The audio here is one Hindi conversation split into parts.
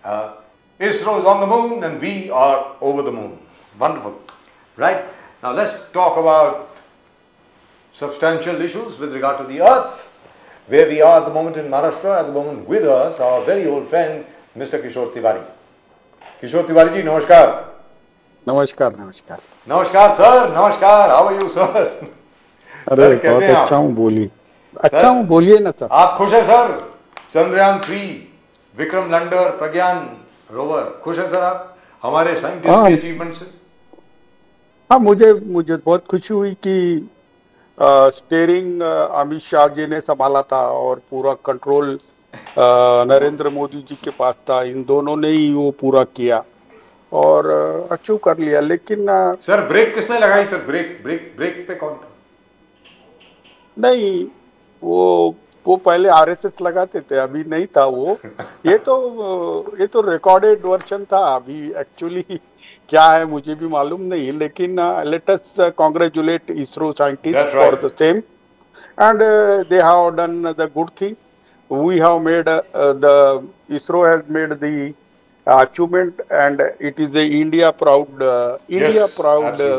ISRO is on the moon and we are over the moon. Wonderful. Right? Now let's talk about substantial issues with regard to the earth. Where we are at the moment in Maharashtra, at the moment with us, our very old friend, Mr. Kishore Tiwari. Kishore Tiwari ji, namaskar. नमस्कार नमस्कार नमस्कार सर, नमस्कार. How are you sir? अरे बहुत अच्छा हूँ, बोलिए. अच्छा हूँ, बोलिए ना सर. आप खुश है सर? चंद्रयान 3, विक्रम लैंडर, प्रज्ञान रोवर, खुश है सर आप हमारे साइंटिस्ट के अचीवमेंट से? हाँ, मुझे बहुत खुशी हुई कि स्टीयरिंग अमित शाह जी ने संभाला था और पूरा कंट्रोल नरेंद्र मोदी जी के पास था. इन दोनों ने ही वो पूरा किया और अचीव कर लिया. लेकिन सर ब्रेक किसने लगाई? फिर ब्रेक पे कौन था? नहीं, वो पहले आरएसएस लगाते थे, अभी नहीं था वो. ये तो रिकॉर्डेड वर्जन था. अभी एक्चुअली क्या है मुझे भी मालूम नहीं. लेकिन let us congratulate ISRO scientist for the same and they have done the good thing. We have made the ISRO has made the achievement and it is a India proud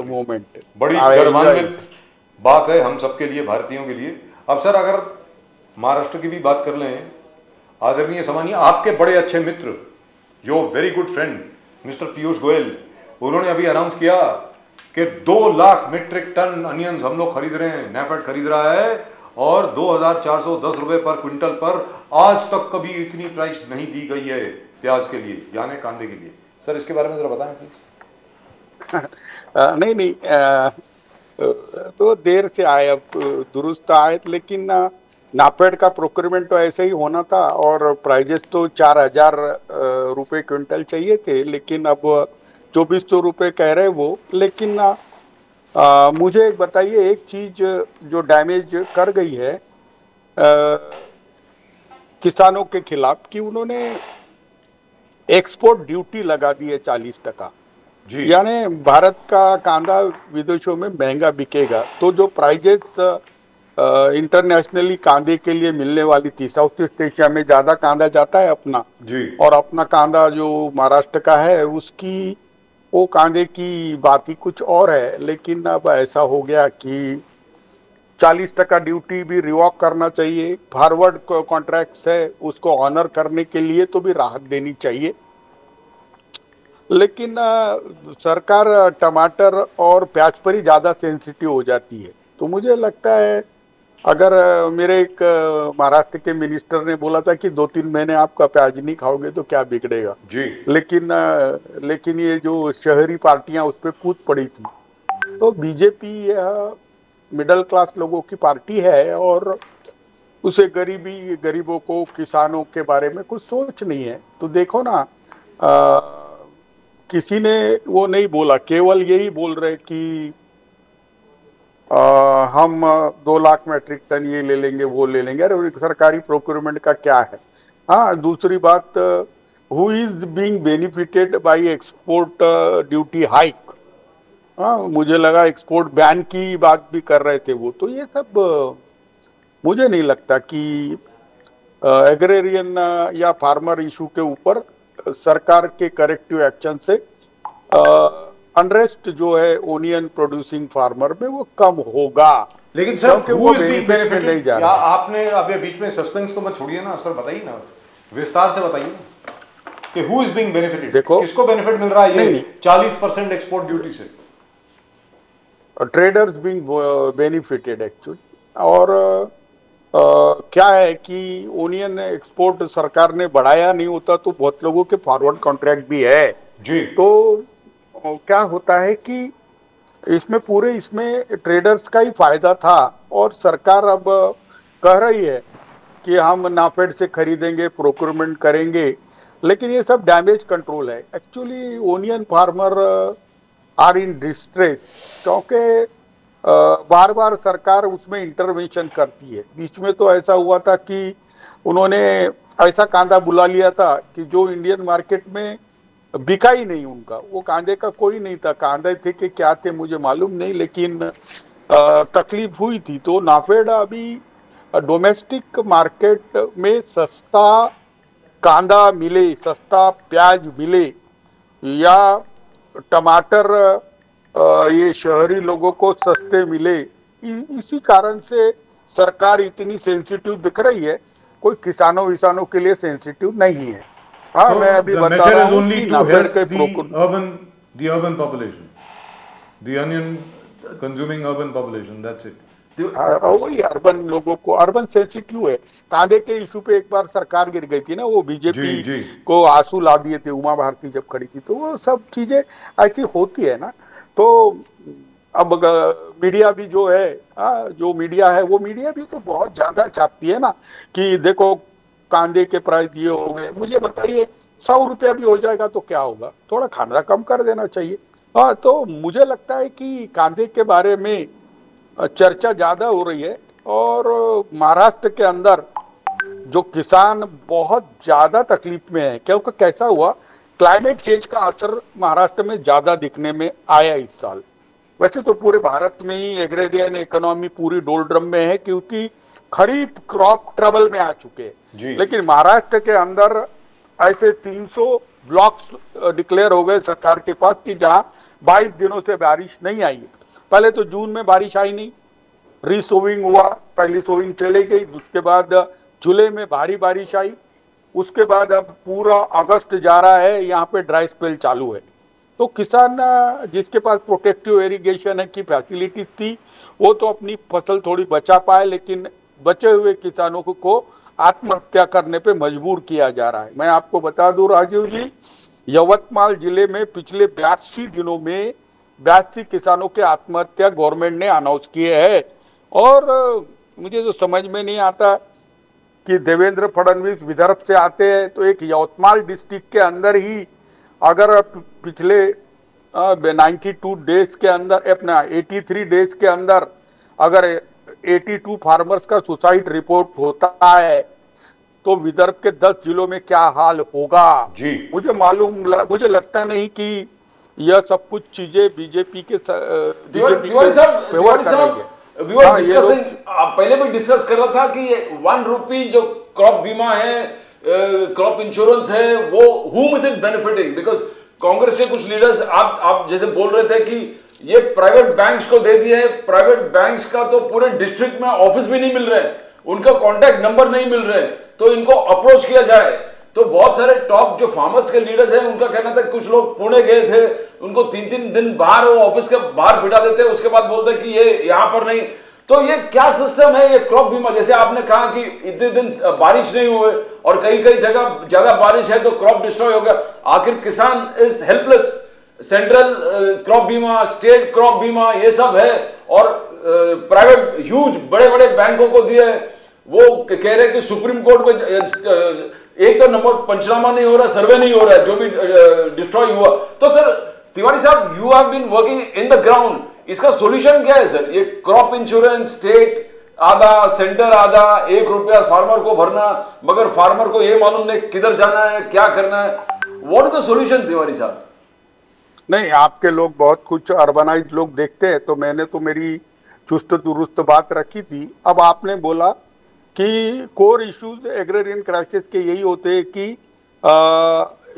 moment. बड़ी गर्वान्वित बात है हम सबके लिए, भारतीयों के लिए. अब सर अगर महाराष्ट्र की भी बात कर लें, आदरणीय सम्मानीय आपके बड़े अच्छे मित्र, जो very good friend mister Piyush Goyal, उन्होंने अभी अनाउंस किया कि 2 लाख मीट्रिक टन अनियंस हम लोग खरीद रहे हैं, नेफेड खरीद रहा है और 2410 रुपए पर क्विंटल पर. आज तक कभी इतनी प्राइस नहीं दी गई है प्याज के लिए, यानी कांदे के लिए. सर इसके बारे में जरा बताएं प्लीज. नहीं, तो देर से आए, अब दुरुस्त आए. लेकिन नाफेड का प्रोक्योरमेंट तो ऐसे ही होना था और प्राइजेस तो 4000 रुपये क्विंटल चाहिए थे, लेकिन अब 2400 रुपये कह रहे वो. लेकिन मुझे बताइए एक चीज जो डैमेज कर गई है किसानों के खिलाफ, कि उन्होंने एक्सपोर्ट ड्यूटी लगा दी है 40%. यानी भारत का कांदा विदेशों में महंगा बिकेगा. तो जो प्राइजेस इंटरनेशनली कांदे के लिए मिलने वाली थी, साउथ ईस्ट एशिया में ज्यादा कांदा जाता है अपना जी, और अपना कांदा जो महाराष्ट्र का है उसकी वो कांदे की बात ही कुछ और है. लेकिन अब ऐसा हो गया कि 40% ड्यूटी भी रिवॉक करना चाहिए. फॉरवर्ड कॉन्ट्रैक्ट्स है उसको ऑनर करने के लिए तो भी राहत देनी चाहिए. लेकिन सरकार टमाटर और प्याज पर ही ज़्यादा सेंसिटिव हो जाती है. तो मुझे लगता है अगर मेरे एक महाराष्ट्र के मिनिस्टर ने बोला था कि 2-3 महीने आपका प्याज नहीं खाओगे तो क्या बिगड़ेगा जी. लेकिन ये जो शहरी पार्टियां उस पर कूद पड़ी थी. तो बीजेपी मिडिल क्लास लोगों की पार्टी है और उसे गरीबों को, किसानों के बारे में कुछ सोच नहीं है. तो देखो ना, किसी ने वो नहीं बोला, केवल यही बोल रहे कि हम 2 लाख मैट्रिक टन ये ले लेंगे वो ले लेंगे. अरे सरकारी प्रोक्योरमेंट का क्या है. हाँ, दूसरी बात, who is being benefited bye export duty hike. हाँ, मुझे लगा एक्सपोर्ट बैन की बात भी कर रहे थे वो. तो ये सब मुझे नहीं लगता कि एग्रेरियन या फार्मर इशू के ऊपर सरकार के करेक्टिव एक्शन से अनरेस्ट जो है ओनियन प्रोड्यूसिंग फार्मर में वो कम होगा. लेकिन sir who is being benefited? या आपने अभी बीच में सस्पेंस तो मत छोड़िए ना सर, बताइए ना, विस्तार से बताइए ना कि हु इज बीइंग बेनिफिटेड. देखो किसको बेनिफिट मिल रहा है ये 40% एक्सपोर्ट ड्यूटी से? Traders being benefited actually. और क्या है कि ओनियन एक्सपोर्ट सरकार ने बढ़ाया नहीं होता तो बहुत लोगों के फॉरवर्ड कॉन्ट्रैक्ट भी है जी. तो क्या होता है कि इसमें ट्रेडर्स का ही फायदा था और सरकार अब कह रही है कि हम नाफेड से खरीदेंगे, प्रोक्योरमेंट करेंगे. लेकिन ये सब डैमेज कंट्रोल है. Actually onion farmer are in distress क्योंकि बार बार सरकार उसमें इंटरवेंशन करती है. बीच में तो ऐसा हुआ था कि उन्होंने ऐसा कांदा बुला लिया था कि जो इंडियन मार्केट में बिका ही नहीं. उनका वो कांदे का कोई नहीं था. कांदे थे कि क्या थे मुझे मालूम नहीं, लेकिन तकलीफ हुई थी. तो नाफेड अभी डोमेस्टिक मार्केट में सस्ता कांदा मिले, सस्ता प्याज मिले, या टमाटर ये शहरी लोगों को सस्ते मिले, इसी कारण से सरकार इतनी सेंसिटिव दिख रही है। कोई किसानों विसानों के लिए सेंसिटिव नहीं है। हाँ, मैं अभी the बता measure रहा is हूँ only कि to नाफेड help के the urban population, the onion consuming urban population, that's it. वही अर्बन लोगों को, अर्बन सेंसिटिव है। कांदे के इशू पे एक बार सरकार गिर गई थी ना, वो बीजेपी जी। को आंसू ला दिए थे उमा भारती जब खड़ी थी। तो वो सब चीजें ऐसी होती है ना। तो अब मीडिया भी जो है, जो मीडिया है वो मीडिया भी तो बहुत ज्यादा छापती है ना कि देखो कांदे के प्राइस ये हो गए। मुझे बताइए 100 रुपया भी हो जाएगा तो क्या होगा, थोड़ा खाना कम कर देना चाहिए। हाँ, तो मुझे लगता है कि कांदे के बारे में चर्चा ज्यादा हो रही है। और महाराष्ट्र के अंदर जो किसान बहुत ज्यादा तकलीफ में है, क्योंकि कैसा हुआ, क्लाइमेट चेंज का असर महाराष्ट्र में ज्यादा दिखने में आया इस साल। वैसे तो पूरे भारत में ही एग्रेरियन इकोनॉमी पूरी डोलड्रम में है, क्योंकि खरीफ क्रॉप ट्रबल में आ चुके हैं। लेकिन महाराष्ट्र के अंदर ऐसे 300 ब्लॉक्स डिक्लेयर हो गए सरकार के पास कि जहां 22 दिनों से बारिश नहीं आई है। पहले तो जून में बारिश आई नहीं, रीसोविंग हुआ, पहली सोविंग चली गई, उसके बाद जुलाई में भारी बारिश आई, उसके बाद अब पूरा अगस्त जा रहा है, यहाँ पे ड्राई स्पेल चालू है। तो किसान जिसके पास प्रोटेक्टिव इरिगेशन की फैसिलिटी थी वो तो अपनी फसल थोड़ी बचा पाए, लेकिन बचे हुए किसानों को आत्महत्या करने पे मजबूर किया जा रहा है। मैं आपको बता दूं राजीव जी, यवतमाल जिले में पिछले 82 दिनों में 82 किसानों के आत्महत्या गवर्नमेंट ने अनाउंस किए हैं। और मुझे तो समझ में नहीं आता कि देवेंद्र फडणवीस विदर्भ से आते हैं तो एक यवतमाल डिस्ट्रिक्ट के अंदर ही अगर पिछले 92 डेज के अंदर, अपना 83 डेज के अंदर अगर 82 फार्मर्स का सुसाइड रिपोर्ट होता है तो विदर्भ के 10 जिलों में क्या हाल होगा जी। मुझे लगता नहीं कि यह सब कुछ चीजें बीजेपी के तिवारी साहब वी आर डिस्कसिंग, पहले भी डिस्कस कर रहा था कि 1 रुपी जो क्रॉप बीमा है, क्रॉप इंश्योरेंस है, वो whom is it benefiting? Because Congress के कुछ लीडर्स आप जैसे बोल रहे थे कि ये प्राइवेट बैंक्स को दे दिए। प्राइवेट बैंक्स का तो पूरे डिस्ट्रिक्ट में ऑफिस भी नहीं मिल रहे, उनका कॉन्टैक्ट नंबर नहीं मिल रहे, तो इनको अप्रोच किया जाए। तो बहुत सारे टॉप जो फार्मर्स के लीडर्स हैं उनका कहना था, कुछ लोग पुणे गए थे, उनको 3-3 दिन बाहर वो ऑफिस के बाहर बिठा देते, उसके बाद बोलते कि ये यहां पर नहीं। तो ये क्या सिस्टम है ये क्रॉप बीमा? जैसे आपने कहा कि इतने दिन बारिश नहीं हुए और कई कई जगह ज्यादा बारिश है तो क्रॉप डिस्ट्रॉय हो गया, आखिर किसान इज हेल्पलेस। सेंट्रल क्रॉप बीमा, स्टेट क्रॉप बीमा, ये सब है, और प्राइवेट ह्यूज बड़े बड़े बैंकों को दिए। वो कह रहे हैं कि सुप्रीम कोर्ट में एक तो नंबर पंचनामा नहीं हो रहा, सर्वे नहीं हो रहा है, जो भी डिस्ट्रॉय हुआ। तो सर तिवारी साहब, you have been working in the ground, इसका सॉल्यूशन क्या है सर? ये क्रॉप इंश्योरेंस स्टेट आधा, सेंटर आधा, 1 रुपया फार्मर को भरना, मगर फार्मर को ये मालूम नहीं किधर जाना है, क्या करना है। What is the solution Tiwari साहब? नहीं, आपके लोग बहुत कुछ अर्बनाइज लोग देखते हैं, तो मैंने तो मेरी चुस्त दुरुस्त बात रखी थी। अब आपने बोला कि कोर इश्यूज एग्रेरियन क्राइसिस के यही होते हैं कि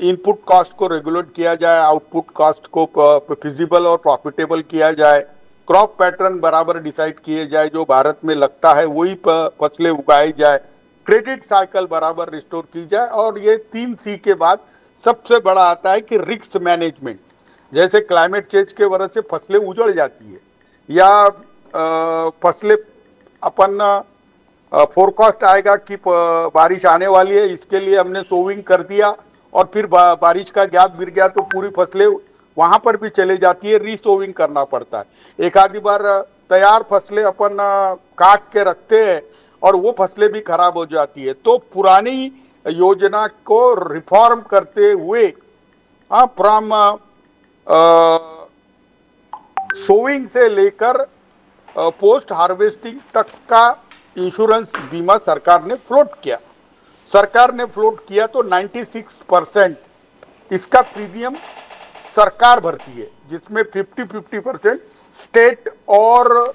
इनपुट कॉस्ट को रेगुलेट किया जाए, आउटपुट कॉस्ट को फिजिबल और प्रॉफिटेबल किया जाए, क्रॉप पैटर्न बराबर डिसाइड किए जाए, जो भारत में लगता है वही फसलें उगाई जाए, क्रेडिट साइकिल बराबर रिस्टोर की जाए, और ये 3 सी के बाद सबसे बड़ा आता है कि रिस्क मैनेजमेंट। जैसे क्लाइमेट चेंज के वजह से फसलें उजड़ जाती है, या फसलें अपन फोरकास्ट आएगा कि बारिश आने वाली है, इसके लिए हमने सोविंग कर दिया और फिर बारिश का गैप गिर गया तो पूरी फसलें वहां पर भी चले जाती है, रीसोविंग करना पड़ता है। एक आधी बार तैयार फसलें अपन काट के रखते हैं और वो फसलें भी खराब हो जाती है। तो पुरानी योजना को रिफॉर्म करते हुए फ्रॉम सोविंग से लेकर पोस्ट हार्वेस्टिंग तक का इंश्योरेंस बीमा सरकार ने फ्लोट किया। सरकार ने फ्लोट किया तो 96% इसका प्रीमियम सरकार भरती है, जिसमें 50-50% स्टेट और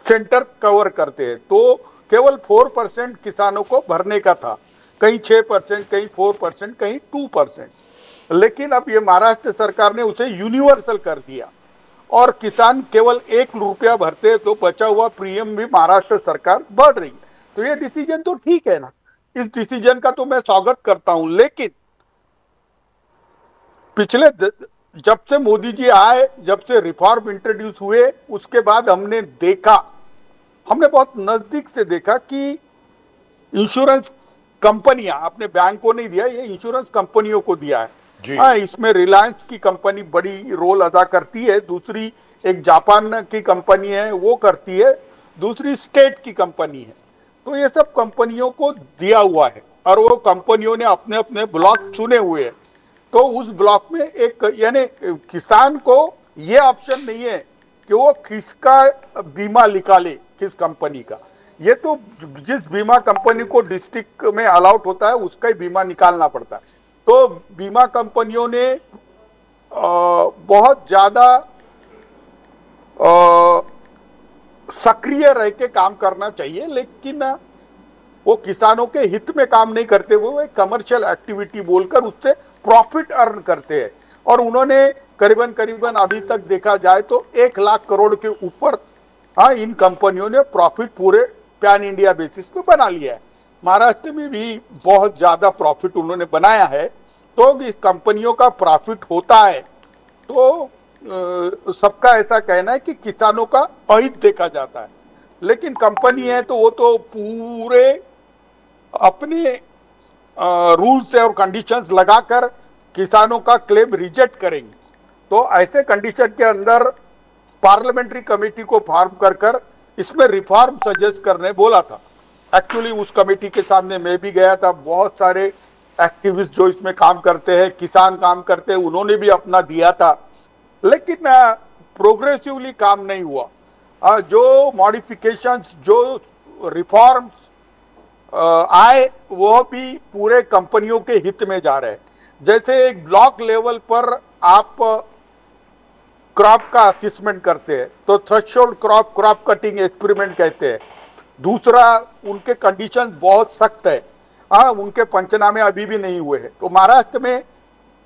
सेंटर कवर करते हैं। तो केवल 4% किसानों को भरने का था। कहीं 6%, कहीं 4%, कहीं 2%। लेकिन अब ये महाराष्ट्र सरकार ने उसे यूनिवर्सल कर दिया और किसान केवल 1 रुपया भरते तो बचा हुआ प्रीमियम भी महाराष्ट्र सरकार बढ़ रही है। तो ये डिसीजन तो ठीक है ना, इस डिसीजन का तो मैं स्वागत करता हूं। लेकिन पिछले जब से मोदी जी आए, जब से रिफॉर्म इंट्रोड्यूस हुए, उसके बाद हमने बहुत नजदीक से देखा कि इंश्योरेंस कंपनियां, अपने बैंक को नहीं दिया, ये इंश्योरेंस कंपनियों को दिया है। हाँ, इसमें रिलायंस की कंपनी बड़ी रोल अदा करती है, दूसरी एक जापान की कंपनी है वो करती है, दूसरी स्टेट की कंपनी है। तो ये सब कंपनियों को दिया हुआ है और वो कंपनियों ने अपने अपने ब्लॉक चुने हुए हैं। तो उस ब्लॉक में एक, यानी किसान को ये ऑप्शन नहीं है कि वो किसका बीमा निकाले, किस कंपनी का। ये तो जिस बीमा कंपनी को डिस्ट्रिक्ट में अलाउट होता है उसका ही बीमा निकालना पड़ता है। तो बीमा कंपनियों ने बहुत ज्यादा सक्रिय रह के काम करना चाहिए, लेकिन वो किसानों के हित में काम नहीं करते, वो एक कमर्शियल एक्टिविटी बोलकर उससे प्रॉफिट अर्न करते हैं। और उन्होंने करीबन अभी तक देखा जाए तो 1 लाख करोड़ के ऊपर इन कंपनियों ने प्रॉफिट पूरे पैन इंडिया बेसिस पे बना लिया है। महाराष्ट्र में भी बहुत ज्यादा प्रॉफिट उन्होंने बनाया है। तो इस कंपनियों का प्रॉफिट होता है तो सबका ऐसा कहना है कि किसानों का अहित देखा जाता है। लेकिन कंपनी है तो वो तो पूरे अपने रूल्स और कंडीशंस लगाकर किसानों का क्लेम रिजेक्ट करेंगे। तो ऐसे कंडीशन के अंदर पार्लियामेंट्री कमेटी को फॉर्म कर इसमें रिफॉर्म सजेस्ट करने बोला था। एक्चुअली उस कमेटी के सामने मैं भी गया था, बहुत सारे एक्टिविस्ट जो इसमें काम करते हैं, किसान काम करते हैं, उन्होंने भी अपना दिया था, लेकिन प्रोग्रेसिवली काम नहीं हुआ। जो मॉडिफिकेशंस, जो रिफॉर्म्स आए वो भी पूरे कंपनियों के हित में जा रहे हैं। जैसे एक ब्लॉक लेवल पर आप क्रॉप का असेसमेंट करते हैं तो थ्रेशोल्ड क्रॉप कटिंग एक्सपेरिमेंट कहते हैं। दूसरा, उनके कंडीशन बहुत सख्त है, उनके पंचनामे अभी भी नहीं हुए हैं। तो महाराष्ट्र में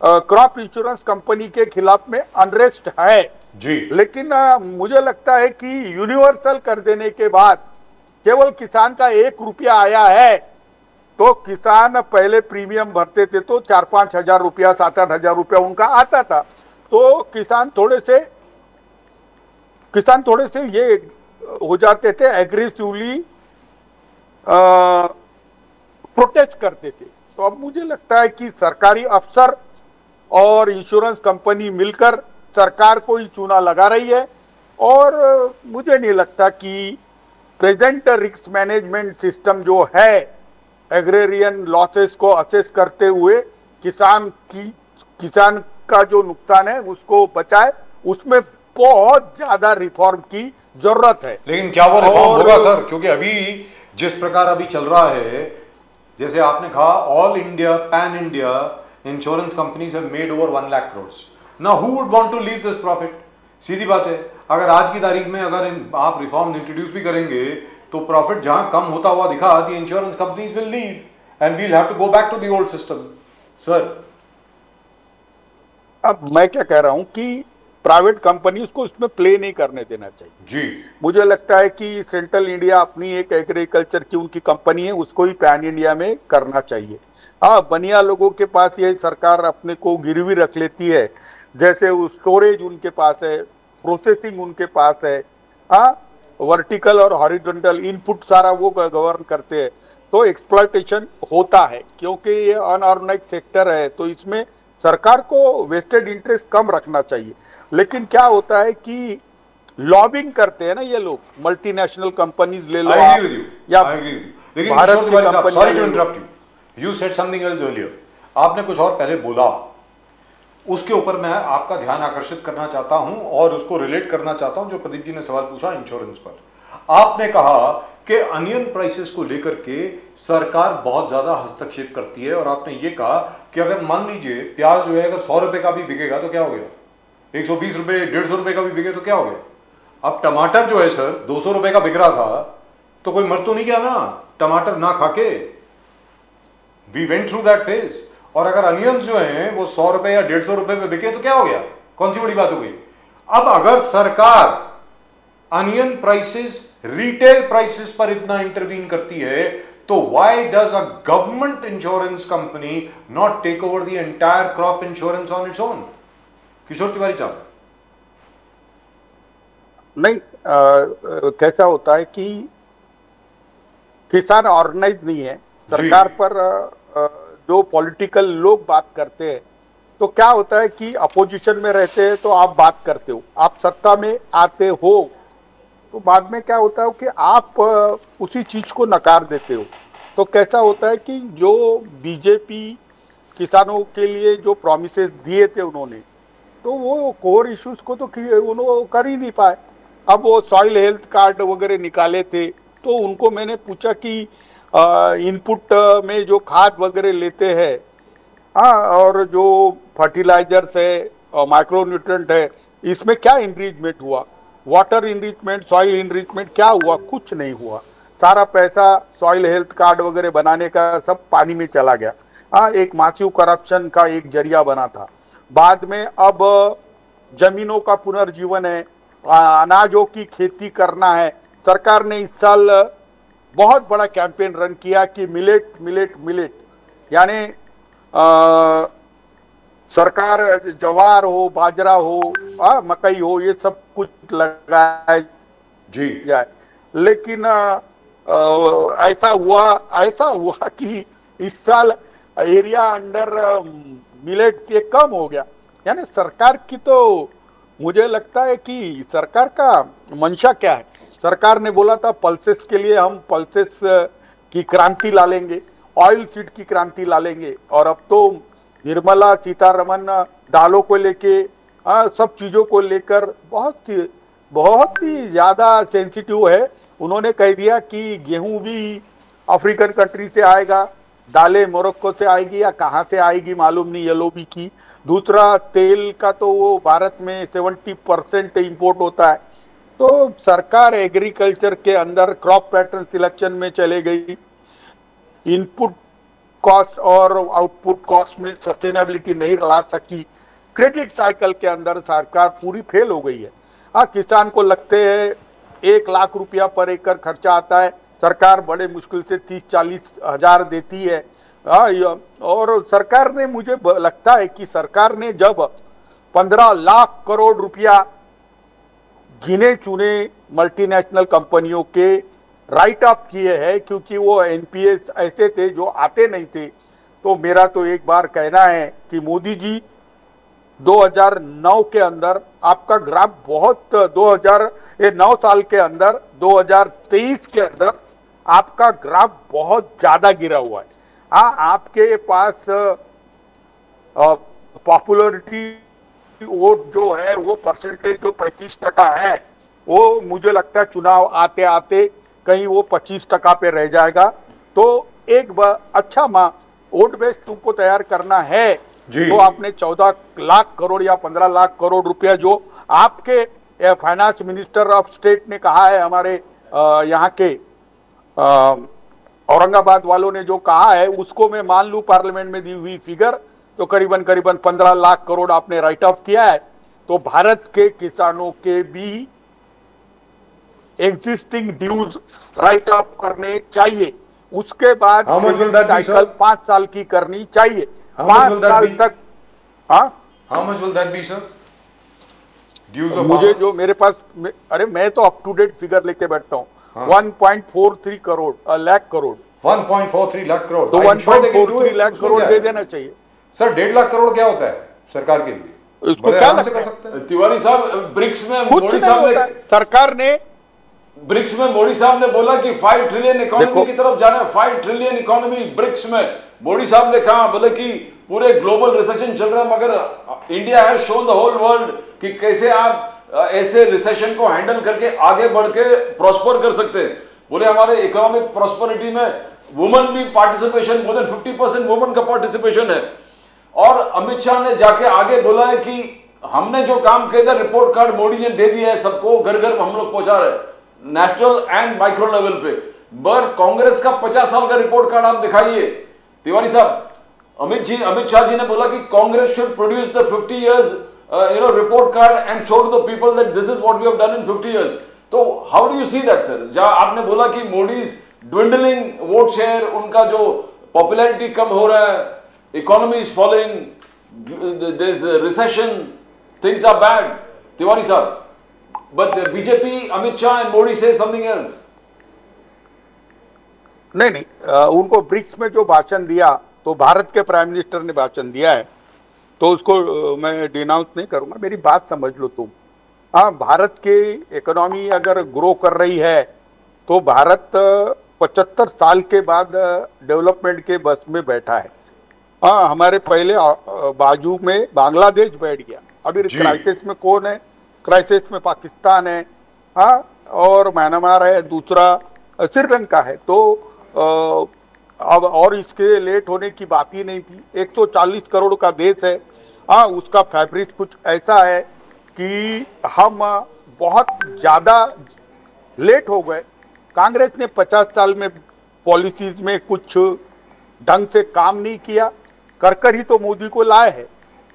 क्रॉप इंश्योरेंस कंपनी के खिलाफ में अनरेस्ट है जी। लेकिन मुझे लगता है कि यूनिवर्सल कर देने के बाद केवल किसान का 1 रुपया आया है। तो किसान पहले प्रीमियम भरते थे तो 4-5 हजार रुपया, 7-8 हजार रुपया उनका आता था। तो किसान थोड़े से ये हो जाते थे, एग्रेसिवली प्रोटेस्ट करते थे। तो अब मुझे लगता है कि सरकारी अफसर और इंश्योरेंस कंपनी मिलकर सरकार को ही चूना लगा रही है। और मुझे नहीं लगता कि प्रेजेंट रिस्क मैनेजमेंट सिस्टम जो है, एग्रेरियन लॉसेस को असेस करते हुए किसान का जो नुकसान है उसको बचाए, उसमें बहुत ज्यादा रिफॉर्म की जरूरत है। लेकिन क्या वो रिफॉर्म होगा सर? क्योंकि अभी जिस प्रकार अभी चल रहा है, जैसे आपने कहा all India, pan India insurance companies have made over 1 lakh crore. Now who would want to leave this profit? सीधी बात है, अगर आज की तारीख में अगर आप रिफॉर्म इंट्रोड्यूस भी करेंगे तो प्रॉफिट जहां कम होता हुआ दिखा, the insurance companies will leave and we will have to go back to the old system. Sir, अब मैं क्या कह रहा हूं कि प्राइवेट कंपनीज को इसमें प्ले नहीं करने देना चाहिए जी। मुझे लगता है कि सेंट्रल इंडिया अपनी एक एग्रीकल्चर की उनकी कंपनी है, उसको ही पैन इंडिया में करना चाहिए। हाँ, बनिया लोगों के पास ये सरकार अपने को गिरवी रख लेती है, जैसे वो स्टोरेज उनके पास है, प्रोसेसिंग उनके पास है, वर्टिकल और हॉरिजॉन्टल इनपुट सारा वो गवर्न करते हैं। तो एक्सप्लॉयटेशन होता है क्योंकि ये अनऑर्गेनाइज्ड सेक्टर है, तो इसमें सरकार को वेस्टेड इंटरेस्ट कम रखना चाहिए। लेकिन क्या होता है कि लॉबिंग करते हैं ना ये लोग, मल्टीनेशनल कंपनीज ले लो आप, या भारत की कंपनी। Sorry to interrupt you, you said something else earlier. आपने कुछ और पहले बोला, उसके ऊपर मैं आपका ध्यान आकर्षित करना चाहता हूं और उसको रिलेट करना चाहता हूं जो प्रदीप जी ने सवाल पूछा इंश्योरेंस पर। आपने कहा कि अनियन प्राइसेस को लेकर के सरकार बहुत ज्यादा हस्तक्षेप करती है, और आपने ये कहा कि अगर मान लीजिए प्याज जो है अगर 100 रुपए का भी बिकेगा तो क्या हो गया, 120 रुपए, 150 रुपए का भी बिके तो क्या हो गया। अब टमाटर जो है सर 200 रुपए का बिक रहा था तो कोई मर तो नहीं गया ना टमाटर ना खा के। We went through that phase. और अगर अनियंस जो हैं वो 100 रुपए या 150 रुपए पे बिके तो क्या हो गया, कौन सी बड़ी बात हो गई। अब अगर सरकार अनियन प्राइसेस रिटेल प्राइसेस पर इतना इंटरवीन करती है तो why does a government insurance company not take over the entire crop insurance on its own. Kishore Tiwari साहब, नहीं, कैसा होता है कि किसान ऑर्गेनाइज नहीं है, सरकार पर जो पॉलिटिकल लोग बात करते हैं, तो क्या होता है कि अपोजिशन में रहते हैं तो आप बात करते हो, आप सत्ता में आते हो तो बाद में क्या होता है कि आप उसी चीज को नकार देते हो। तो कैसा होता है कि जो बीजेपी किसानों के लिए जो प्रॉमिसेस दिए थे उन्होंने, तो वो कोर इश्यूज को तो उन्होंने कर ही नहीं पाए। अब वो सॉइल हेल्थ कार्ड वगैरह निकाले थे तो उनको मैंने पूछा कि इनपुट में जो खाद वगैरह लेते हैं, और जो फर्टिलाइजर्स है और माइक्रो न्यूट्रिएंट है, इसमें क्या इनरिचमेंट हुआ, वाटर इनरिचमेंट, सॉइल इनरिचमेंट क्या हुआ, कुछ नहीं हुआ। सारा पैसा सॉइल हेल्थ कार्ड वगैरह बनाने का सब पानी में चला गया। एक मासिव करप्शन का एक जरिया बना था। बाद में अब जमीनों का पुनर्जीवन है, अनाजों की खेती करना है। सरकार ने इस साल बहुत बड़ा कैंपेन रन किया कि मिलेट मिलेट मिलेट, यानी सरकार ज्वार हो, बाजरा हो, मकई हो, ये सब कुछ लगाया जी जाए। लेकिन ऐसा हुआ कि इस साल एरिया अंडर मिलेट के कम हो गया। यानी सरकार की तो मुझे लगता है कि सरकार का मंशा क्या है। सरकार ने बोला था पल्सेस के लिए हम पल्सेस की क्रांति ला लेंगे, ऑयल सीड की क्रांति ला लेंगे, और अब तो निर्मला सीतारमन दालों को लेके सब चीजों को लेकर बहुत ही ज्यादा सेंसिटिव है। उन्होंने कह दिया कि गेहूं भी अफ्रीकन कंट्री से आएगा, दालें मोरक्को से आएगी या कहाँ से आएगी मालूम नहीं, येलोबी की। दूसरा तेल का तो वो भारत में 70% इंपोर्ट होता है। तो सरकार एग्रीकल्चर के अंदर क्रॉप पैटर्न सिलेक्शन में चले गई, इनपुट कॉस्ट और आउटपुट कॉस्ट में सस्टेनेबिलिटी नहीं ला सकी, क्रेडिट साइकिल के अंदर सरकार पूरी फेल हो गई है। किसान को लगते हैं 1 लाख रुपया पर एकड़ खर्चा आता है, सरकार बड़े मुश्किल से 30-40 हजार देती है। और सरकार ने, मुझे लगता है कि सरकार ने जब 15 लाख करोड़ रुपया गिने चुने मल्टीनेशनल कंपनियों के राइट अप किए हैं, क्योंकि वो एनपीएस ऐसे थे जो आते नहीं थे, तो मेरा तो एक बार कहना है कि मोदी जी 2009 के अंदर आपका ग्राफ बहुत 9 साल के अंदर 2023 के अंदर आपका ग्राफ बहुत ज्यादा गिरा हुआ है। आपके पास पॉपुलरिटी वोट जो है वो परसेंटेज जो 35% है, वो मुझे लगता है चुनाव आते आते कहीं वो 25% पे रह जाएगा। तो एक अच्छा वोट बेस तुमको तैयार करना है तो आपने 14 लाख करोड़ या 15 लाख करोड़ रुपया जो आपके फाइनेंस मिनिस्टर ऑफ स्टेट ने कहा है, हमारे यहाँ के औरंगाबाद वालों ने जो कहा है, उसको मैं मान लूं पार्लियामेंट में दी हुई फिगर, तो करीबन 15 लाख करोड़ आपने राइट ऑफ किया है। तो भारत के किसानों के भी एग्जिस्टिंग ड्यूज राइट ऑफ करने चाहिए। उसके बाद साइकिल 5 साल की करनी चाहिए, 5 साल तक। How much will that be, sir? Dues of मुझे जो मेरे पास, अरे मैं तो अप टू डेट फिगर लेके बैठता हूँ। 1.43 करोड़, लाख करोड़, 1.43 लाख करोड़, तो 1.43 लाख करोड़ दे देना चाहिए। सर 1.5 लाख करोड़ क्या होता है सरकार के लिए? उसको क्या कर सकते हैं? तिवारी साहब, ब्रिक्स में मोदी साहब ने, सरकार ने ब्रिक्स में मोदी साहब ने बोला कि 5 ट्रिलियन इकोनॉमी की तरफ जाना है, 5 ट्रिलियन इकोनॉमी ब्रिक्स में। मोदी साहब ने कहा, बोले कि पूरे ग्लोबल रिसेशन चल रहा है, मगर India has shown the whole world कि कैसे आप ऐसे रिसेशन को हैंडल करके आगे बढ़ के प्रॉस्पर कर सकते हैं। बोले हमारे इकोनॉमिक प्रॉस्पेरिटी में वुमेन भी पार्टिसिपेशन, मोर देन 50% वुमेन का पार्टिसिपेशन है। और अमित शाह ने जाके आगे बोला है कि हमने जो काम किया था, रिपोर्ट कार्ड मोदी जी ने दे दिया है, सबको घर घर हम लोग पहुंचा रहे, नेशनल एंड माइक्रो लेवल पे। पर कांग्रेस का 50 साल का रिपोर्ट कार्ड आप दिखाइए, तिवारी साहब, अमित शाह जी ने बोला कि Congress should produce the 50 years report card and show to the people that this is what we have done in 50 years. तो how do you see that sir? जहां आपने बोला कि Modi is dwindling vote share, उनका जो पॉपुलैरिटी कम हो रहा है, economy is following, there is recession, things are bad. Tiwari साहब, but BJP, Amit Shah and Modi से समथिंग एल्स. नहीं, उनको ब्रिक्स में जो भाषण दिया, तो भारत के प्राइम मिनिस्टर ने भाषण दिया है, तो उसको मैं डिनाउंस नहीं करूंगा. मेरी बात समझ लो तुम. हाँ, भारत की इकोनॉमी अगर ग्रो कर रही है तो भारत 75 साल के बाद डेवलपमेंट के बस में बैठा है. हाँ, हमारे पहले बाजू में बांग्लादेश बैठ गया. अभी क्राइसिस में कौन है? क्राइसिस में पाकिस्तान है, हाँ, और म्यांमार है, दूसरा श्रीलंका है. तो अब और इसके लेट होने की बात ही नहीं थी. 140 करोड़ का देश है. हाँ, उसका फैब्रिक कुछ ऐसा है कि हम बहुत ज़्यादा लेट हो गए. कांग्रेस ने 50 साल में पॉलिसीज में कुछ ढंग से काम नहीं किया, कर ही तो मोदी को लाए है.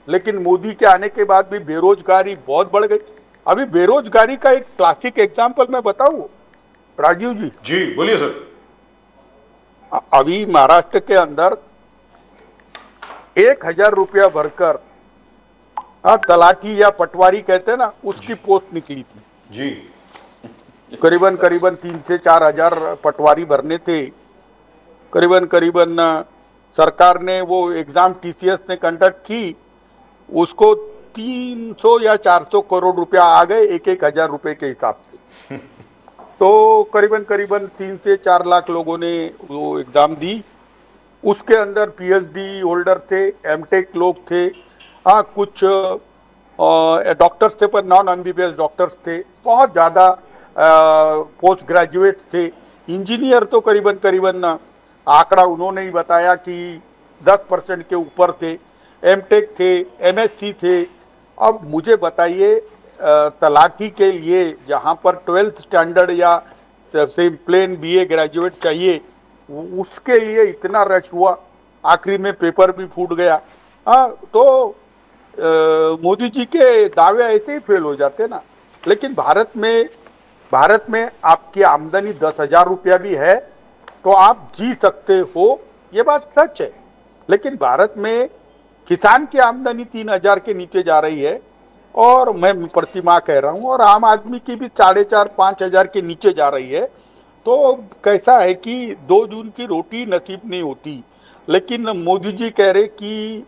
लेकिन मोदी के आने के बाद भी बेरोजगारी बहुत बढ़ गई. अभी बेरोजगारी का एक क्लासिक एग्जाम्पल मैं बताऊं राजीव जी? जी बोलिए सर. अभी महाराष्ट्र के अंदर 1000 रुपया भरकर तलाठी या पटवारी कहते हैं ना, उसकी पोस्ट निकली थी जी. करीबन 3 से 4 हजार पटवारी भरने थे. करीबन सरकार ने वो एग्जाम टीसीएस ने कंडक्ट की, उसको 300 या 400 करोड़ रुपया आ गए 1,000 रुपए के हिसाब से. तो करीबन 3 से 4 लाख लोगों ने वो एग्जाम दी. उसके अंदर पीएचडी होल्डर थे, एमटेक लोग थे, हाँ, कुछ डॉक्टर्स थे पर नॉन एमबीबीएस डॉक्टर्स थे, बहुत ज़्यादा पोस्ट ग्रेजुएट थे. इंजीनियर तो करीबन आंकड़ा उन्होंने ही बताया कि 10% के ऊपर थे. एमटेक थे, एमएससी थे. अब मुझे बताइए, तलाठी के लिए जहाँ पर 12th स्टैंडर्ड या सेम प्लेन बीए ग्रेजुएट चाहिए, उसके लिए इतना रश हुआ, आखिरी में पेपर भी फूट गया. हाँ, तो मोदी जी के दावे ऐसे ही फेल हो जाते ना. लेकिन भारत में आपकी आमदनी 10,000 रुपया भी है तो आप जी सकते हो, ये बात सच है. लेकिन भारत में किसान की आमदनी 3,000 के नीचे जा रही है, और मैं प्रतिमाह कह रहा हूँ, और आम आदमी की भी 4,500-5,000 के नीचे जा रही है. तो कैसा है कि 2 जून की रोटी नसीब नहीं होती. लेकिन मोदी जी कह रहे कि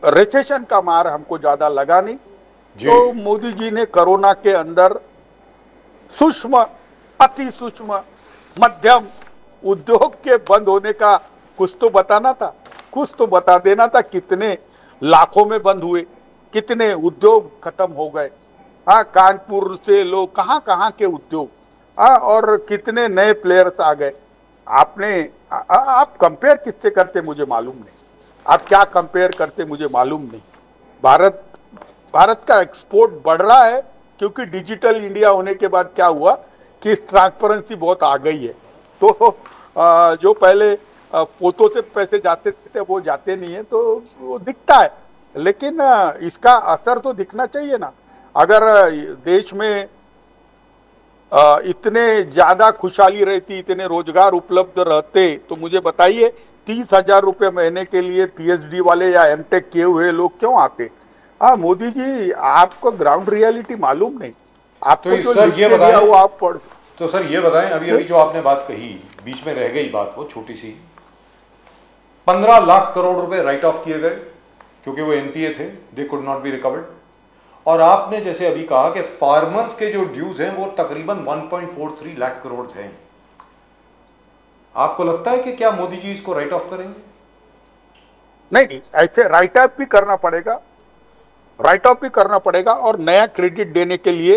रिसेशन का मार हमको ज्यादा लगा नहीं. तो मोदी जी ने कोरोना के अंदर सूक्ष्म, अति सूक्ष्म, मध्यम उद्योग के बंद होने का कुछ तो बताना था, कुछ तो बता देना था. कितने लाखों में बंद हुए, कितने उद्योग खत्म हो गए. हाँ, कानपुर से लोग कहाँ के उद्योग, हाँ, और कितने नए प्लेयर्स आ गए. आप कंपेयर किससे करते मुझे मालूम नहीं, आप क्या कंपेयर करते मुझे मालूम नहीं. भारत का एक्सपोर्ट बढ़ रहा है क्योंकि डिजिटल इंडिया होने के बाद क्या हुआ कि ट्रांसपेरेंसी बहुत आ गई है. तो जो पहले पोतों से पैसे जाते थे वो जाते नहीं है, तो वो दिखता है. लेकिन इसका असर तो दिखना चाहिए ना. अगर देश में इतने ज्यादा खुशहाली रहती, इतने रोजगार उपलब्ध रहते, तो मुझे बताइए 30,000 रुपये महीने के लिए पीएचडी वाले या एमटेक किए हुए लोग क्यों आते. हाँ, मोदी जी, आपको ग्राउंड रियलिटी मालूम नहीं. आपको तो जो सर ये बताएं, वो आप पढ़. तो सर ये बताएं, अभी जो आपने बात कही, बीच में रह गई बात वो छोटी सी, 15 लाख करोड़ रुपए राइट ऑफ किए गए क्योंकि वो एनपीए थे, they could not be recovered. और आपने जैसे अभी कहा कि फार्मर्स के जो ड्यूज हैं वो तकरीबन 1.43 लाख करोड़ थे. आपको लगता है कि क्या मोदी जी इसको राइट ऑफ करेंगे? नहीं, ऐसे राइट ऑफ भी करना पड़ेगा, राइट ऑफ भी करना पड़ेगा, और नया क्रेडिट देने के लिए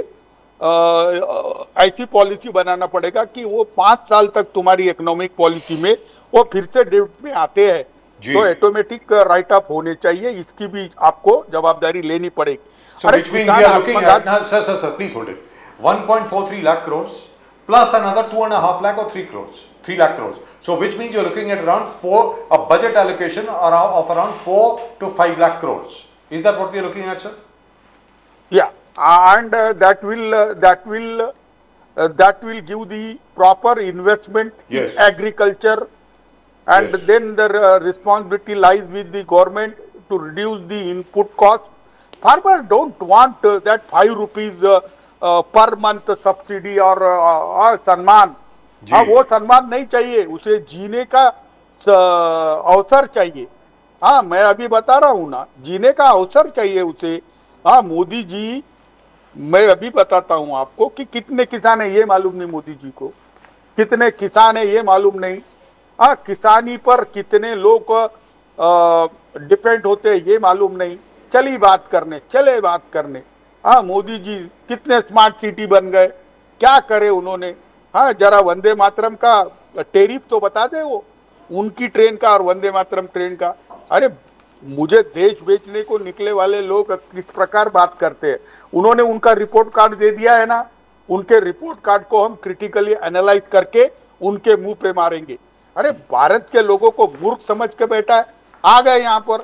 ऐसी पॉलिसी बनाना पड़ेगा कि वो 5 साल तक तुम्हारी इकोनॉमिक पॉलिसी में वो फिर से डेब्ट में आते हैं, तो ऑटोमेटिक राइट ऑफ होने चाहिए. इसकी भी आपको जवाबदारी लेनी पड़ेगी. So which means we are looking at, now, sir, please hold it. 1.43 lakh crores plus another 2.5 lakh or 3 crores. 3 lakh crores. So which means you're looking at a budget allocation of around 4 to 5 lakh crores. Is that what we're looking at, sir? Yeah, and that will give the proper investment Yes. in agriculture, and Yes. then the responsibility lies with the government to reduce the input cost. Farmers don't want that 5 rupees per month subsidy or सम्मान. हाँ, वो सम्मान नहीं चाहिए, उसे जीने का अवसर चाहिए. हाँ, मैं अभी बता रहा हूँ ना, जीने का अवसर चाहिए उसे. हाँ, मोदी जी, मैं अभी बताता हूँ आपको कि कितने किसान है ये मालूम नहीं मोदी जी को, कितने किसान है ये मालूम नहीं. हाँ, किसानी पर कितने लोग डिपेंड होते हैं ये मालूम नहीं. चले बात करने. हाँ, मोदी जी कितने स्मार्ट सिटी बन गए, क्या करे उन्होंने. हाँ, जरा वंदे मातरम का टेरिफ तो बता दे, वो उनकी ट्रेन का और वंदे मातरम ट्रेन का. अरे मुझे देश बेचने को निकले वाले लोग किस प्रकार बात करते हैं. उन्होंने उनका रिपोर्ट कार्ड दे दिया है ना, उनके रिपोर्ट कार्ड को हम क्रिटिकली एनालाइज करके उनके मुंह पे मारेंगे. अरे भारत के लोगों को मूर्ख समझ के बैठा है. आ गए यहाँ पर.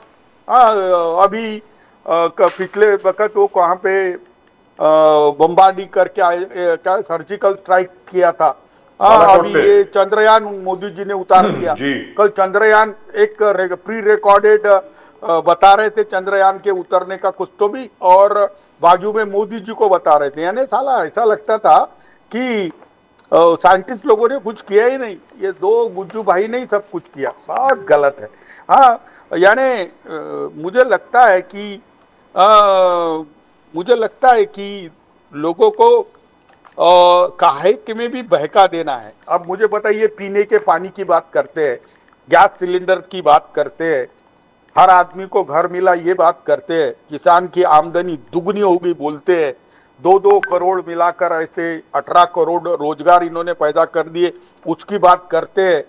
अभी पिछले वक्त वो कहाँ पे बम्बार्डी करके क्या सर्जिकल स्ट्राइक किया था. अभी ये चंद्रयान मोदी जी ने उतार दिया. कल चंद्रयान एक प्री रिकॉर्डेड बता रहे थे चंद्रयान के उतरने का कुछ तो भी, और बाजू में मोदी जी को बता रहे थे. यानी साला ऐसा लगता था कि साइंटिस्ट लोगों ने कुछ किया ही नहीं, ये दो गुज्जू भाई ने ही सब कुछ किया. बहुत गलत है. हाँ, यानी मुझे लगता है कि लोगों को काहे के में भी बहका देना है. अब मुझे बताइए, पीने के पानी की बात करते हैं, गैस सिलेंडर की बात करते हैं, हर आदमी को घर मिला ये बात करते हैं, किसान की आमदनी दुगनी होगी बोलते हैं, 2-2 करोड़ मिलाकर ऐसे 18 करोड़ रोजगार इन्होंने पैदा कर दिए उसकी बात करते हैं,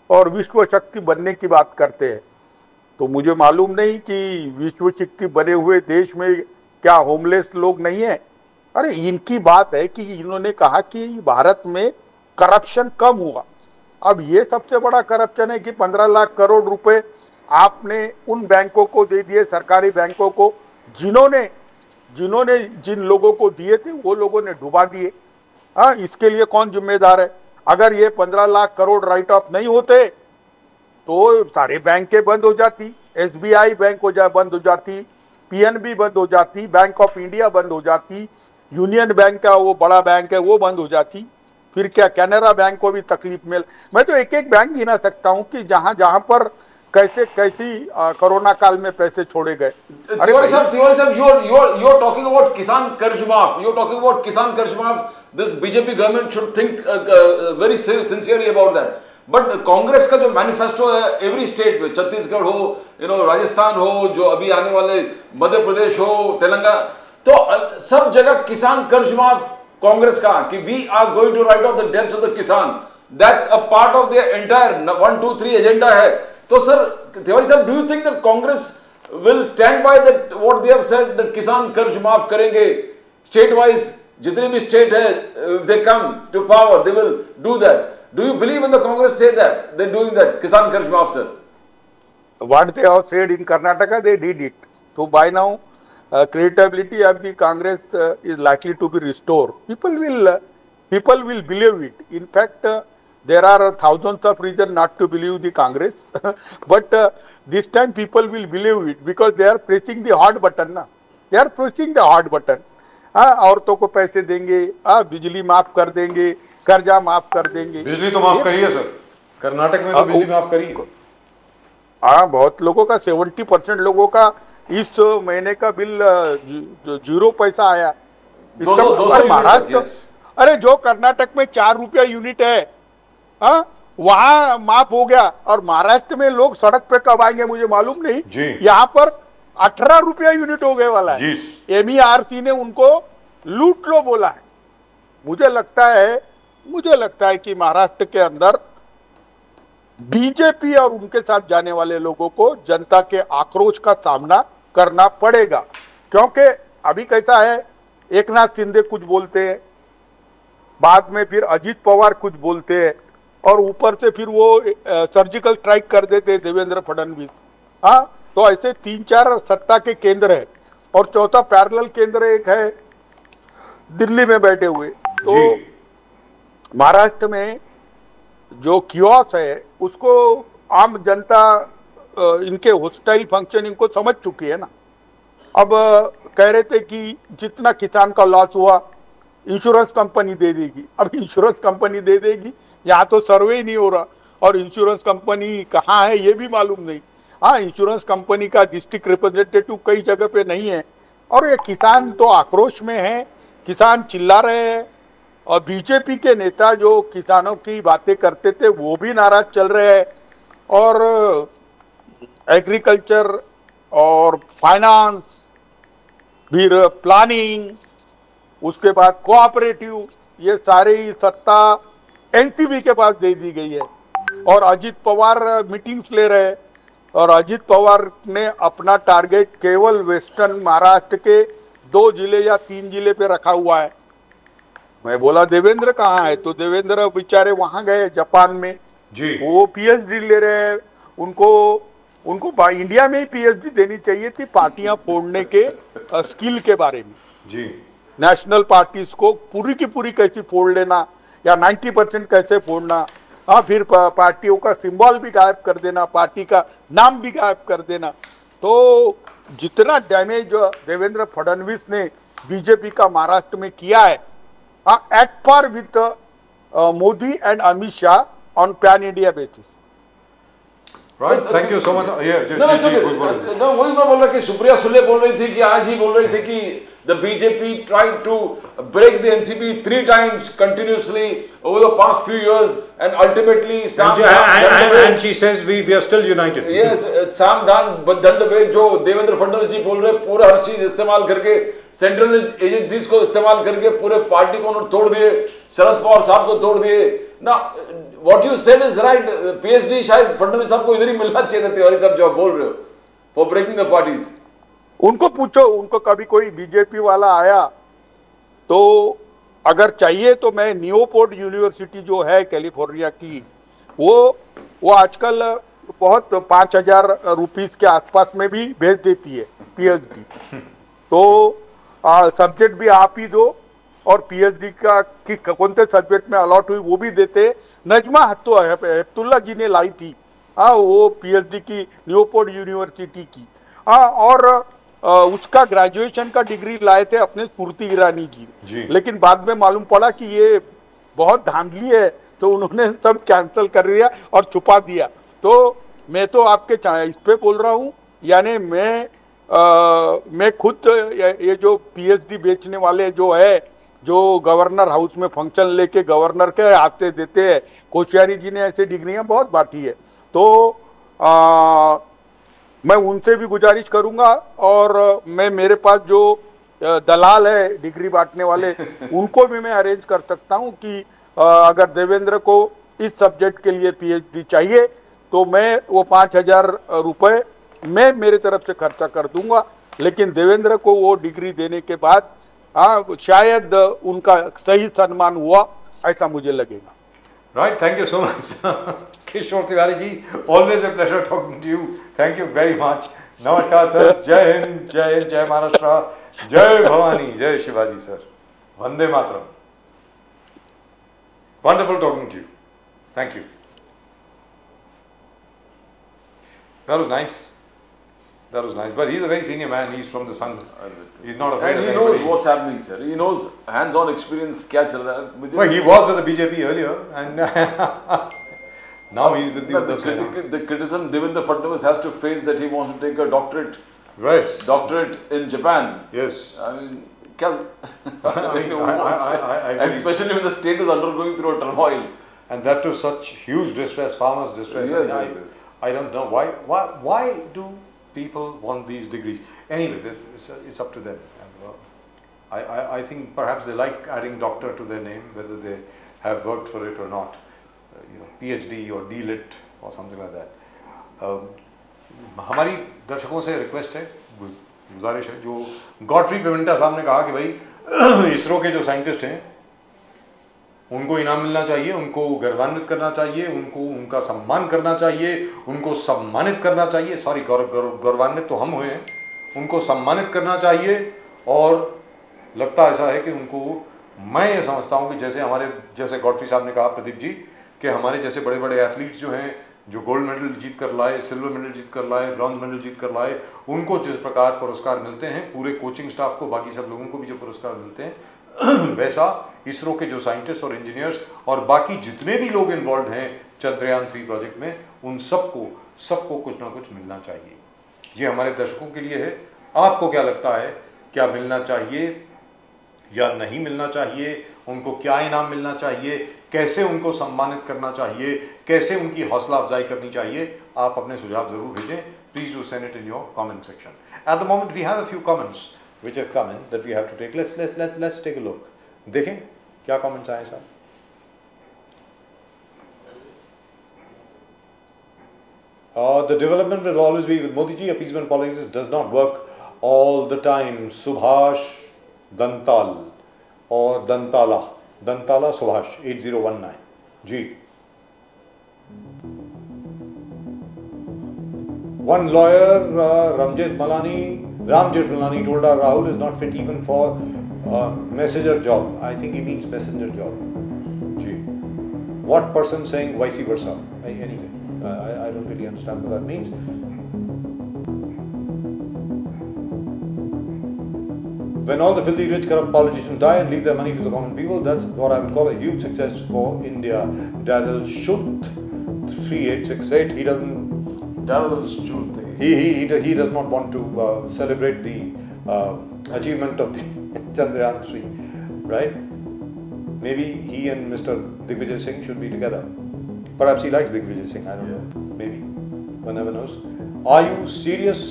और विश्व शक्ति बनने की बात करते हैं. तो मुझे मालूम नहीं कि विश्व शक्ति बने हुए देश में क्या होमलेस लोग नहीं है. अरे इनकी बात है कि इन्होंने कहा कि भारत में करप्शन कम हुआ. अब ये सबसे बड़ा करप्शन है कि 15 लाख करोड़ रुपए आपने उन बैंकों को दे दिए, सरकारी बैंकों को, जिन्होंने जिन लोगों को दिए थे वो लोगों ने डुबा दिए. हाँ, इसके लिए कौन जिम्मेदार है. अगर ये 15 लाख करोड़ राइट ऑफ नहीं होते तो सारे बैंकें बंद हो जाती, SBI बैंक बंद हो जाती, PNB बंद हो जाती, बैंक ऑफ इंडिया बंद हो जाती, यूनियन बैंक का वो बड़ा बैंक है वो बंद हो जाती. फिर क्या कैनरा बैंक को भी तकलीफ मिल. मैं तो एक एक बैंक गिना सकता हूँ कि जहां पर कैसी कोरोना काल में पैसे छोड़े गए. तिवारी साहब, you are talking about किसान कर्ज माफ. You are talking about किसान कर्ज माफ. This BJP government should think very sincerely about that. But Congress का जो मैनिफेस्टो है एवरी स्टेट में, छत्तीसगढ़ हो, राजस्थान हो, जो अभी आने वाले मध्य प्रदेश हो, तेलंगाना, तो सब जगह किसान कर्ज माफ कांग्रेस का, कि we are going to write off the debts of the kisan. That's a part of their entire 1, 2, 3 agenda है. तो सर तिवारी साहब, do you think that Congress will stand by that what they have said, that किसान कर्ज माफ करेंगे स्टेट वाइज, जितने भी स्टेट है, if they come to power they will do that. Do you believe when the Congress say that they're doing that Kisan Karz Maaf, sir? What they have said in Karnataka, they did it. So by now, credibility of the Congress is likely to be restored. People will believe it. In fact, there are thousands of reasons not to believe the Congress, but this time people will believe it because they are pressing the hot button. Na, they are pressing the hot button. औरतों को पैसे देंगे, बिजली माफ कर देंगे, कर्जा माफ कर देंगे. बिजली तो माफ करिए सर, कर्नाटक में तो बिजली माफ करिए. हाँ, बहुत लोगों का 70% लोगों का इस महीने का बिल 0 पैसा आया. महाराष्ट्र, अरे जो कर्नाटक में 4 रुपया यूनिट है, वहां माफ हो गया, और महाराष्ट्र में लोग सड़क पे कब आएंगे मुझे मालूम नहीं. यहाँ पर 18 रुपया यूनिट हो गए वाला है. MERC ने उनको लूट लो बोला है. मुझे लगता है कि महाराष्ट्र के अंदर बीजेपी और उनके साथ जाने वाले लोगों को जनता के आक्रोश का सामना करना पड़ेगा. क्योंकि अभी कैसा है, एकनाथ शिंदे कुछ बोलते हैं, बाद में फिर अजीत पवार कुछ बोलते हैं, और ऊपर से फिर वो सर्जिकल स्ट्राइक कर देते देवेंद्र फडणवीस। हाँ, तो ऐसे 3-4 सत्ता के केंद्र है और चौथा पैरेलल केंद्र एक है दिल्ली में बैठे हुए। तो महाराष्ट्र में जो कियोस है उसको आम जनता इनके होस्टाइल फंक्शन इनको समझ चुकी है ना। अब कह रहे थे कि जितना किसान का लॉस हुआ इंश्योरेंस कंपनी दे देगी। अब इंश्योरेंस कंपनी दे देगी, यहाँ तो सर्वे ही नहीं हो रहा और इंश्योरेंस कंपनी कहाँ है ये भी मालूम नहीं। हाँ, इंश्योरेंस कंपनी का डिस्ट्रिक्ट रिप्रेजेंटेटिव कई जगह पे नहीं है और ये किसान तो आक्रोश में है, किसान चिल्ला रहे हैं और बीजेपी के नेता जो किसानों की बातें करते थे वो भी नाराज चल रहे हैं। और एग्रीकल्चर और फाइनेंस, फिर प्लानिंग, उसके बाद कोऑपरेटिव, ये सारी ही सत्ता एनसीबी के पास दे दी गई है और अजित पवार मीटिंग्स ले रहे हैं। और अजित पवार ने अपना टारगेट केवल वेस्टर्न महाराष्ट्र के 2 जिले या 3 जिले पे रखा हुआ है। मैं बोला देवेंद्र कहाँ है, तो देवेंद्र बेचारे वहां गए जापान में जी, वो पीएचडी ले रहे हैं। उनको इंडिया में ही पीएचडी देनी चाहिए थी पार्टियां फोड़ने के स्किल के बारे में जी। नेशनल पार्टीज को पूरी की पूरी कैसे फोड़ लेना या 90% कैसे फोड़ना, हाँ, फिर पार्टियों का सिंबल भी गायब कर देना, पार्टी का नाम भी गायब कर देना। तो जितना डैमेज देवेंद्र फडणवीस ने बीजेपी का महाराष्ट्र में किया है, at par with Modi and Amit Shah on pan India basis. Right, thank you so much. वही मैं बोल रहा कि सुप्रिया सुले बोल रही थी कि आज ही बोल रही थी कि the BJP tried to break the NCP 3 times continuously over the past few years and ultimately and she says we are still united. Yes, सामधान दंडभेद जो देवेंद्र फडणवीस जी बोल रहे पूरा हर चीज इस्तेमाल करके, सेंट्रल एजेंसीज को इस्तेमाल करके पूरे पार्टी को उन्होंने तोड़ दिए, शरद पवार साहब को तोड़ दिए ना। What you said is right, PhD शायद फडणवीस साहब को इधर ही मिलना चाहिए था, तिवारी साहब जो आप बोल रहे हो, फॉर ब्रेकिंग द पार्टीज। उनको पूछो, उनको कभी कोई बीजेपी वाला आया तो अगर चाहिए तो मैं न्यूपोर्ट यूनिवर्सिटी जो है कैलिफोर्निया की, वो आजकल बहुत 5,000 रुपीस के आसपास में भी भेज देती है पीएचडी। तो सब्जेक्ट भी आप ही दो और पीएचडी का कि कौन से सब्जेक्ट में अलॉट हुई वो भी देते। नजमा हेप्तुल्ला जी ने लाई थी, वो पीएचडी की न्यूपोर्ट यूनिवर्सिटी की, और उसका ग्रेजुएशन का डिग्री लाए थे अपने स्मृति ईरानी जी। लेकिन बाद में मालूम पड़ा कि ये बहुत धांधली है, तो उन्होंने सब कैंसिल कर दिया और छुपा दिया। तो मैं तो आपके इस पे बोल रहा हूँ, यानी मैं खुद ये जो पीएचडी बेचने वाले जो है, जो गवर्नर हाउस में फंक्शन लेके गवर्नर के हाथ देते हैं, कोश्यारी जी ने ऐसे डिग्रियां बहुत बांटी है। तो मैं उनसे भी गुजारिश करूंगा और मेरे पास जो दलाल है डिग्री बांटने वाले उनको भी मैं अरेंज कर सकता हूं कि अगर देवेंद्र को इस सब्जेक्ट के लिए पीएचडी चाहिए तो मैं वो 5,000 रुपये मैं मेरे तरफ से खर्चा कर दूंगा। लेकिन देवेंद्र को वो डिग्री देने के बाद शायद उनका सही सम्मान हुआ, ऐसा मुझे लगेगा। Right, thank you so much, Kishore Tiwari ji. Always a pleasure talking to you. Thank you very much. Namaskar sir. Jai Hind, Jai Maharashtra, Jai Bhavani, Jai Shivaji sir. Vande Mataram. Wonderful talking to you. Thank you. That was nice. That was nice. But he's a very senior man. He's from the Sun. He's not afraid. And he knows what's happening, sir. He knows hands-on experience. क्या चल रहा है? Well, he was with the BJP earlier, and now he's with the Uddhav Sena. The criticism Devendra Fadnavis has to face that he wants to take a doctorate. Right. Doctorate in Japan. Yes. I mean, and especially when the state is undergoing through a turmoil. And that to such huge distress, farmers' distress. Yes, I don't know why do people want these degrees. Anyway, it's up to them. And, I think perhaps they like adding doctor to their name, whether they have worked for it or not. PhD or D.Lit or something like that. हमारी दर्शकों से रिक्वेस्ट है, गुजारिश है, जो गॉडफ्री पिमेंटा साहब ने कहा कि भाई इसरो के जो साइंटिस्ट हैं उनको इनाम मिलना चाहिए, उनको गौरवान्वित करना चाहिए, उनको उनका सम्मान करना चाहिए, उनको सम्मानित करना चाहिए। सॉरी, गौरवान्वित तो हम हुए हैं, उनको सम्मानित करना चाहिए। और लगता ऐसा है कि उनको, मैं ये समझता हूँ कि जैसे गॉडफ्री साहब ने कहा, प्रदीप जी, कि हमारे जैसे बड़े बड़े एथलीट्स जो हैं, जो गोल्ड मेडल जीत कर लाए, सिल्वर मेडल जीत कर लाए, ब्रॉन्ज मेडल जीत कर लाए, उनको जिस प्रकार पुरस्कार मिलते हैं, पूरे कोचिंग स्टाफ को, बाकी सब लोगों को भी जो पुरस्कार मिलते हैं, वैसा इसरो के जो साइंटिस्ट और इंजीनियर्स और बाकी जितने भी लोग इन्वॉल्व हैं चंद्रयान 3 प्रोजेक्ट में, उन सबको कुछ ना कुछ मिलना चाहिए। ये हमारे दर्शकों के लिए है। आपको क्या लगता है, क्या मिलना चाहिए या नहीं मिलना चाहिए? उनको क्या इनाम मिलना चाहिए? कैसे उनको सम्मानित करना चाहिए? कैसे उनकी हौसला अफजाई करनी चाहिए? आप अपने सुझाव जरूर भेजें। Please do send it in your comment section. At the moment we have a few comments which have come in that we have to take. Let's take a look. देखें क्या कमेंट्स आए साहब। The development will always be with Modi ji. Appeasement politics does not work all the time. Subhash Dantal or Dantala Subhash 8019 ji. One lawyer, Ram Jethmalani told her Rahul is not fit even for messenger job. I think he means messenger job. Ji. What person saying vice versa? Anyway, I don't really understand what that means. When all the filthy, rich, corrupt politicians die and leave their money to the common people, that's what I would call a huge success for India. Daryl Schutt 3868. He doesn't. Daryl Schutt. He does not want to celebrate the achievement of the Chandrayaan 3, right? Maybe he and Mr. Digvijay Singh should be together. Perhaps he likes Digvijay Singh. I don't know. Maybe. One never knows. Are you serious?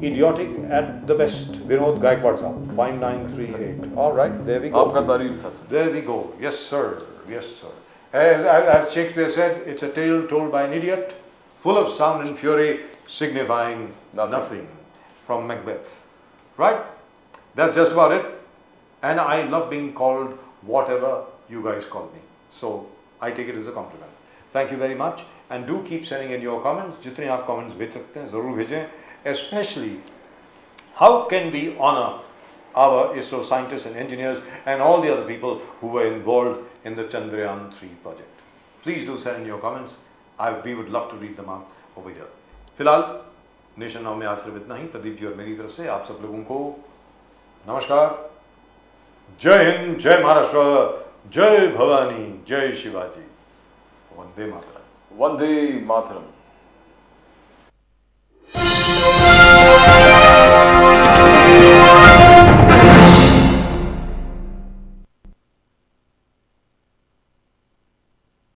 Idiotic at the best. Vinod Gaikwad Saab 5938. All right, there we go. आपका तारीफ था sir. There we go. Yes, sir. Yes, sir. As Shakespeare said, it's a tale told by an idiot, full of sound and fury, signifying nothing. From Macbeth. Right? That's just about it. And I love being called whatever you guys call me. So I take it as a compliment. Thank you very much. And do keep sending in your comments. जितने आप comments भेज सकते हैं ज़रूर भेजें. Especially, how can we honor our ISRO scientists and engineers and all the other people who were involved in the Chandrayaan 3 project? Please do send in your comments. We would love to read them out over here. फिलहाल नेशन नाउ में आज सिर्फ इतना ही। प्रदीप जी और मेरी तरफ से आप सब लोगों को नमस्कार। जय हिंद, जय महाराष्ट्र, जय भवानी, जय शिवाजी, वंदे मातरम। वंदे मातरम।